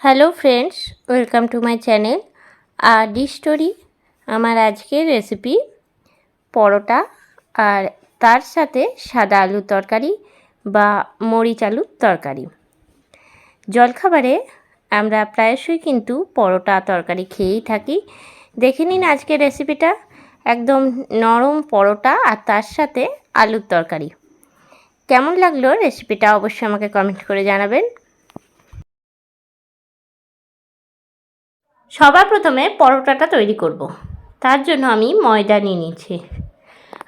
Hello friends, welcome to my channel D story. আমার আজকের recipe পরোটা আর তার সাথে সাদা আলুর তরকারি বা মরিচ আলুর তরকারি। জলখাবারে আমরা প্রায়শই কিন্তু পরোটা তরকারি খেয়েই থাকি। দেখে নিন আজকের রেসিপিটা, একদম নরম পরোটা আর তার সাথে আলুর তরকারি। কেমন লাগলো রেসিপিটা অবশ্যই আমাকে কমেন্ট করে জানাবেন। সবার প্রথমে পরোটাটা তৈরি করব। তার জন্য আমি ময়দা নিয়ে নিয়েছি।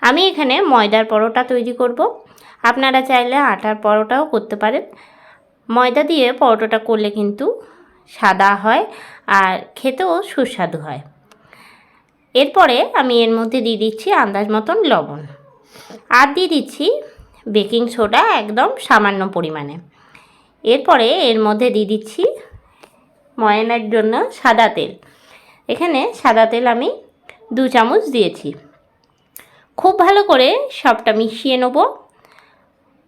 আমি এখানে ময়দার পরোটা তৈরি করব। আপনারা চাইলে আটার পরোটাও করতে পারেন। ময়দা দিয়ে পরোটাটা করলে কিন্তু সাদা হয় আর খেতেও সুস্বাদু হয়। এরপরে আমি এর মধ্যে দিয়ে দিচ্ছি আন্দাজ মতন লবণ, আর দিয়ে দিচ্ছি বেকিং সোডা একদম সামান্য পরিমাণে। এরপরে এর মধ্যে দিয়ে দিচ্ছি ময়ানের জন্য সাদা তেল। এখানে সাদা তেল আমি 2 চামচ দিয়েছি। খুব ভালো করে সবটা মিশিয়ে নেব।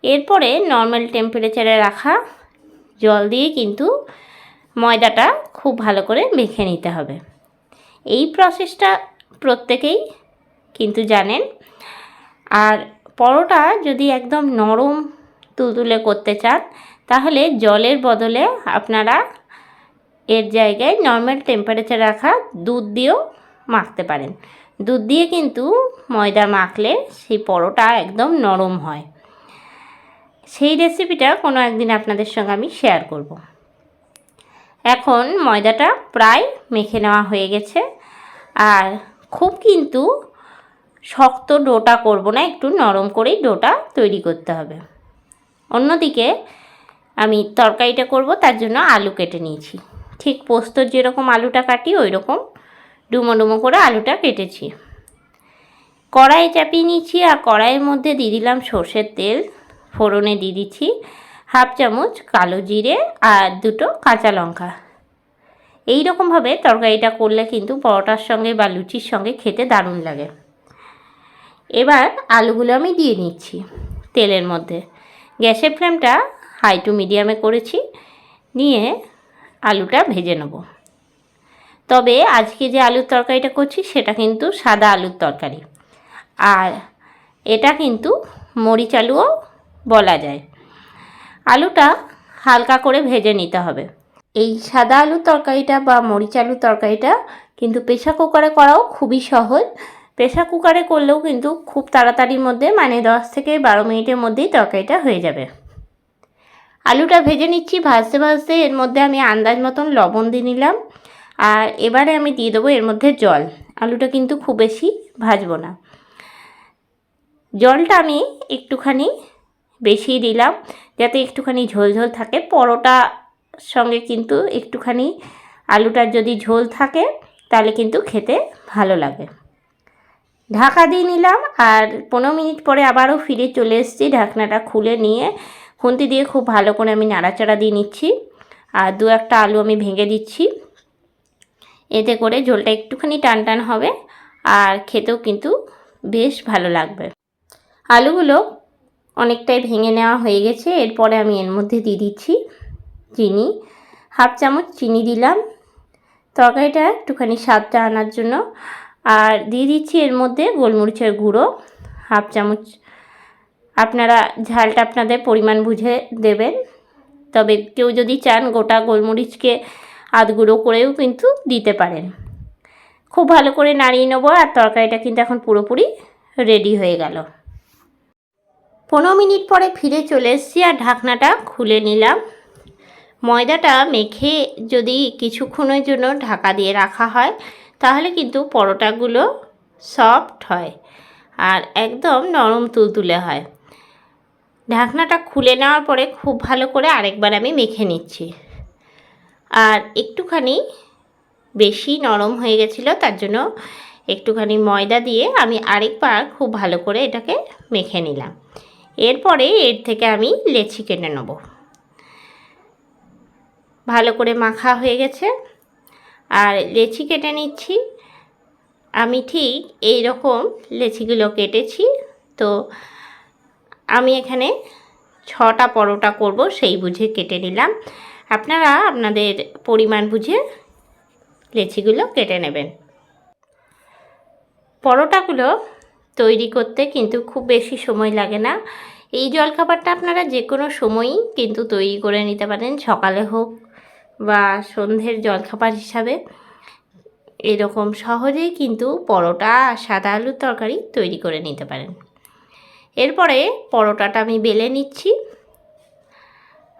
এরপরে নর্মাল টেম্পারেচারে রাখা জল দিয়ে কিন্তু ময়দাটা খুব ভালো করে মেখে নিতে হবে। এই প্রসেসটা প্রত্যেকেই কিন্তু জানেন। আর পরোটা যদি একদম নরম তুলতুলে করতে চান তাহলে জলের বদলে আপনারা এর জায়গায় নর্মাল টেম্পারেচার রাখা দুধ দিয়েও মাখতে পারেন। দুধ দিয়ে কিন্তু ময়দা মাখলে সেই পরোটা একদম নরম হয়। সেই রেসিপিটা কোনো একদিন আপনাদের সঙ্গে আমি শেয়ার করব। এখন ময়দাটা প্রায় মেখে নেওয়া হয়ে গেছে। আর খুব কিন্তু শক্ত ডোটা করব না, একটু নরম করেই ডোটা তৈরি করতে হবে। অন্যদিকে আমি তরকারিটা করব, তার জন্য আলু কেটে নিয়েছি। ঠিক পোস্তর যেরকম আলুটা কাটি ওই রকম ডুমো ডুমো করে আলুটা কেটেছি। কড়াই চাপিয়ে নিচ্ছি আর কড়াইয়ের মধ্যে দিয়ে দিলাম সর্ষের তেল। ফোড়নে দিয়ে দিচ্ছি 1/2 চামচ কালো জিরে আর 2টো কাঁচা লঙ্কা। এই রকমভাবে তরকারিটা করলে কিন্তু পরোটার সঙ্গে বা লুচির সঙ্গে খেতে দারুণ লাগে। এবার আলুগুলো আমি দিয়ে নিচ্ছি তেলের মধ্যে। গ্যাসের ফ্লেমটা হাই টু মিডিয়ামে করেছি, নিয়ে আলুটা ভেজে নেব। তবে আজকে যে আলুর তরকারিটা করছি সেটা কিন্তু সাদা আলুর তরকারি, আর এটা কিন্তু মরিচ আলুও বলা যায়। আলুটা হালকা করে ভেজে নিতে হবে। এই সাদা আলুর তরকারিটা বা মরিচ আলুর তরকারিটা কিন্তু প্রেসার কুকারে করাও খুবই সহজ। প্রেসার কুকারে করলেও কিন্তু খুব তাড়াতাড়ির মধ্যে, মানে 10 থেকে 12 মিনিটের মধ্যেই তরকারিটা হয়ে যাবে। আলুটা ভেজে নিচ্ছি। ভাজতে ভাজতে এর মধ্যে আমি আন্দাজ মতন লবণ দিয়ে নিলাম। আর এবারে আমি দিয়ে দেবো এর মধ্যে জল। আলুটা কিন্তু খুব বেশি ভাজবো না। জলটা আমি একটুখানি বেশি দিলাম যাতে একটুখানি ঝোল ঝোল থাকে। পরোটার সঙ্গে কিন্তু একটুখানি আলুটার যদি ঝোল থাকে তাহলে কিন্তু খেতে ভালো লাগে। ঢাকা দিয়ে নিলাম আর 15 মিনিট পরে আবারও ফিরে চলে এসেছি। ঢাকনাটা খুলে নিয়ে খুন্তি দিয়ে খুব ভালো করে আমি নাড়াচাড়া দিয়ে নিচ্ছি। আর 2-1টা আলু আমি ভেঙে দিচ্ছি। এতে করে ঝোলটা একটুখানি টান টান হবে আর খেতেও কিন্তু বেশ ভালো লাগবে। আলুগুলো অনেকটাই ভেঙে নেওয়া হয়ে গেছে। এরপরে আমি এর মধ্যে দিয়ে দিচ্ছি চিনি। 1/2 চামচ চিনি দিলাম তরকারিটা একটুখানি স্বাদটা আনার জন্য। আর দিয়ে দিচ্ছি এর মধ্যে গোলমরিচের গুঁড়ো 1/2 চামচ। আপনারা ঝালটা আপনাদের পরিমাণ বুঝে দেবেন। তবে কেউ যদি চান গোটা গোলমরিচকে আধ গুঁড়ো করেও কিন্তু দিতে পারেন। খুব ভালো করে নাড়িয়ে নেবো। আর তরকারিটা কিন্তু এখন পুরোপুরি রেডি হয়ে গেল। 15 মিনিট পরে ফিরে চলে এসেছি আর ঢাকনাটা খুলে নিলাম। ময়দাটা মেখে যদি কিছুক্ষণের জন্য ঢাকা দিয়ে রাখা হয় তাহলে কিন্তু পরোটাগুলো সফট হয় আর একদম নরম তুলতুলে হয়। ঢাকনাটা খুলে নেওয়ার পরে খুব ভালো করে আরেকবার আমি মেখে নিচ্ছি। আর একটুখানি বেশি নরম হয়ে গেছিলো, তার জন্য একটুখানি ময়দা দিয়ে আমি আরেকবার খুব ভালো করে এটাকে মেখে নিলাম। এরপরে এর থেকে আমি লেচি কেটে নেব। ভালো করে মাখা হয়ে গেছে আর লেচি কেটে নিচ্ছি। আমি ঠিক এই রকম লেচিগুলো কেটেছি। তো আমি এখানে 6টা পরোটা করব সেই বুঝে কেটে নিলাম। আপনারা আপনাদের পরিমাণ বুঝে লেচিগুলো কেটে নেবেন। পরোটাগুলো তৈরি করতে কিন্তু খুব বেশি সময় লাগে না। এই জলখাবারটা আপনারা যে কোনো সময়ই কিন্তু তৈরি করে নিতে পারেন, সকালে হোক বা সন্ধ্যের জলখাবার হিসাবে। এরকম সহজেই কিন্তু পরোটা আর সাদা আলুর তরকারি তৈরি করে নিতে পারেন। এরপরে পরোটাটা আমি বেলে নিচ্ছি।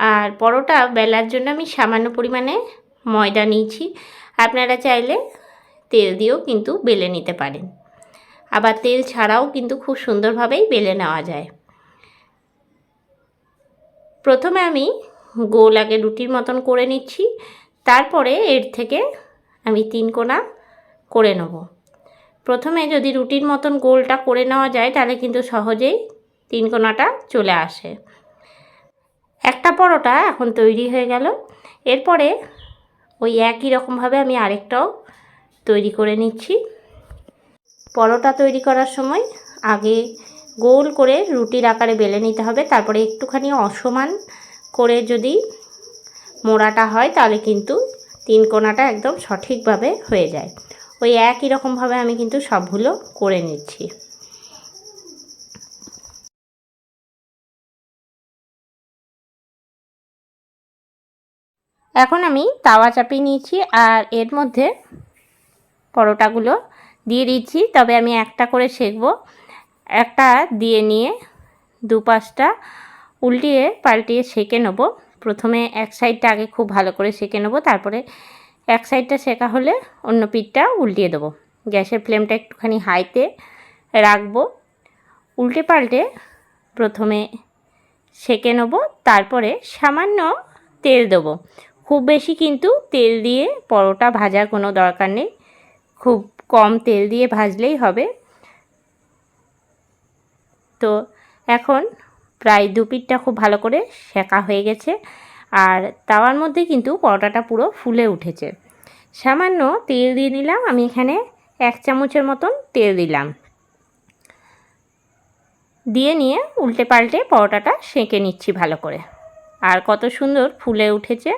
আর পরোটা বেলার জন্য আমি সামান্য পরিমাণে ময়দা নিয়েছি। আপনারা চাইলে তেল দিয়েও কিন্তু বেলে নিতে পারেন, আবার তেল ছাড়াও কিন্তু খুব সুন্দরভাবেই বেলে নেওয়া যায়। প্রথমে আমি গোল আগে রুটির মতন করে নিচ্ছি, তারপরে এর থেকে আমি 3 কোনা করে নেব। প্রথমে যদি রুটির মতন গোলটা করে নেওয়া যায় তাহলে কিন্তু সহজেই 3 কোনাটা চলে আসে। একটা পরোটা এখন তৈরি হয়ে গেল। এরপরে ওই একই রকমভাবে আমি আরেকটাও তৈরি করে নিচ্ছি। পরোটা তৈরি করার সময় আগে গোল করে রুটির আকারে বেলে নিতে হবে, তারপরে একটুখানি অসমান করে যদি মোড়াটা হয় তাহলে কিন্তু 3 কোনাটা একদম সঠিকভাবে হয়ে যায়। ওই একই রকমভাবে আমি কিন্তু সবগুলো করে নিচ্ছি। এখন আমি তাওয়া চাপিয়ে নিয়েছি আর এর মধ্যে পরোটাগুলো দিয়ে দিচ্ছি, তবে আমি একটা করে সেঁকবো। একটা দিয়ে নিয়ে দুপাশটা উল্টিয়ে পাল্টিয়ে সেঁকে নেব। প্রথমে এক সাইডটা আগে খুব ভালো করে সেঁকে নেব, তারপরে এক সাইডটা সেঁকা হলে অন্য পিঠটা উল্টিয়ে দেবো। গ্যাসের ফ্লেমটা একটুখানি হাইতে রাখবো। উল্টে পাল্টে প্রথমে সেঁকে নেব, তারপরে সামান্য তেল দেবো। খুব বেশি কিন্তু তেল দিয়ে পরোটা ভাজার কোনো দরকার নেই, খুব কম তেল দিয়ে ভাজলেই হবে। তো এখন প্রায় 2 পিঠটা খুব ভালো করে সেঁকা হয়ে গেছে আর তাওয়ার মধ্যে কিন্তু পরোটাটা পুরো ফুলে উঠেছে। সামান্য তেল দিয়ে নিলাম, আমি এখানে 1 চামচের মতন তেল দিলাম। দিয়ে নিয়ে উল্টে পাল্টে পরোটাটা সেঁকে নিচ্ছি ভালো করে। আর কত সুন্দর ফুলে উঠেছে।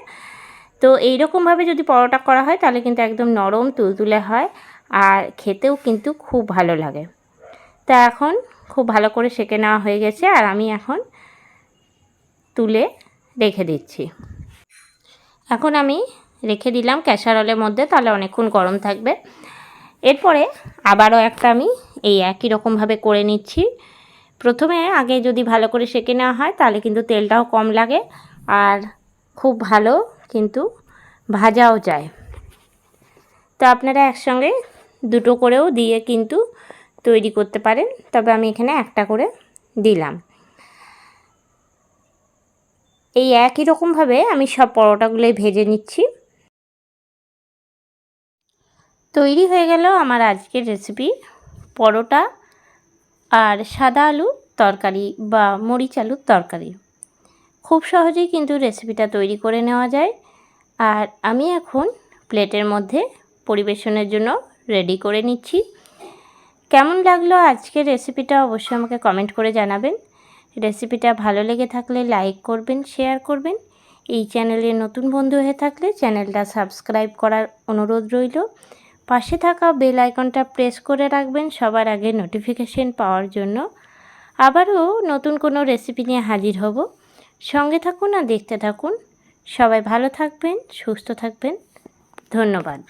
তো এই রকমভাবে যদি পরোটা করা হয় তাহলে কিন্তু একদম নরম তুলতুলে হয় আর খেতেও কিন্তু খুব ভালো লাগে। তা এখন খুব ভালো করে সেঁকে নেওয়া হয়ে গেছে আর আমি এখন তুলে রেখে দিচ্ছি। এখন আমি রেখে দিলাম ক্যাসারোলের মধ্যে, তাহলে অনেকক্ষণ গরম থাকবে। এরপরে আবারও একটা আমি এই একই রকমভাবে করে নিচ্ছি। প্রথমে আগে যদি ভালো করে সেঁকে নেওয়া হয় তাহলে কিন্তু তেলটাও কম লাগে আর খুব ভালো কিন্তু ভাজাও যায়। তো আপনারা একসঙ্গে দুটো করেও দিয়ে কিন্তু তৈরি করতে পারেন, তবে আমি এখানে একটা করে দিলাম। এই একই রকমভাবে আমি সব পরোটাগুলোই ভেজে নিচ্ছি। তৈরি হয়ে গেল আমার আজকের রেসিপি, পরোটা আর সাদা আলুর তরকারি বা মরিচ আলুর তরকারি। খুব সহজেই কিন্তু রেসিপিটা তৈরি করে নেওয়া যায়। আর আমি এখন প্লেটের মধ্যে পরিবেশনের জন্য রেডি করে নিচ্ছি। কেমন লাগলো আজকের রেসিপিটা অবশ্যই আমাকে কমেন্ট করে জানাবেন। রেসিপিটা ভালো লেগে থাকলে লাইক করবেন, শেয়ার করবেন। এই চ্যানেলে নতুন বন্ধু হয়ে থাকলে চ্যানেলটা সাবস্ক্রাইব করার অনুরোধ রইল। পাশে থাকা বেল আইকনটা প্রেস করে রাখবেন সবার আগে নোটিফিকেশন পাওয়ার জন্য। আবারও নতুন কোনো রেসিপি নিয়ে হাজির হব। সঙ্গে থাকুন আর দেখতে থাকুন। সবাই ভালো থাকবেন, সুস্থ থাকবেন। ধন্যবাদ।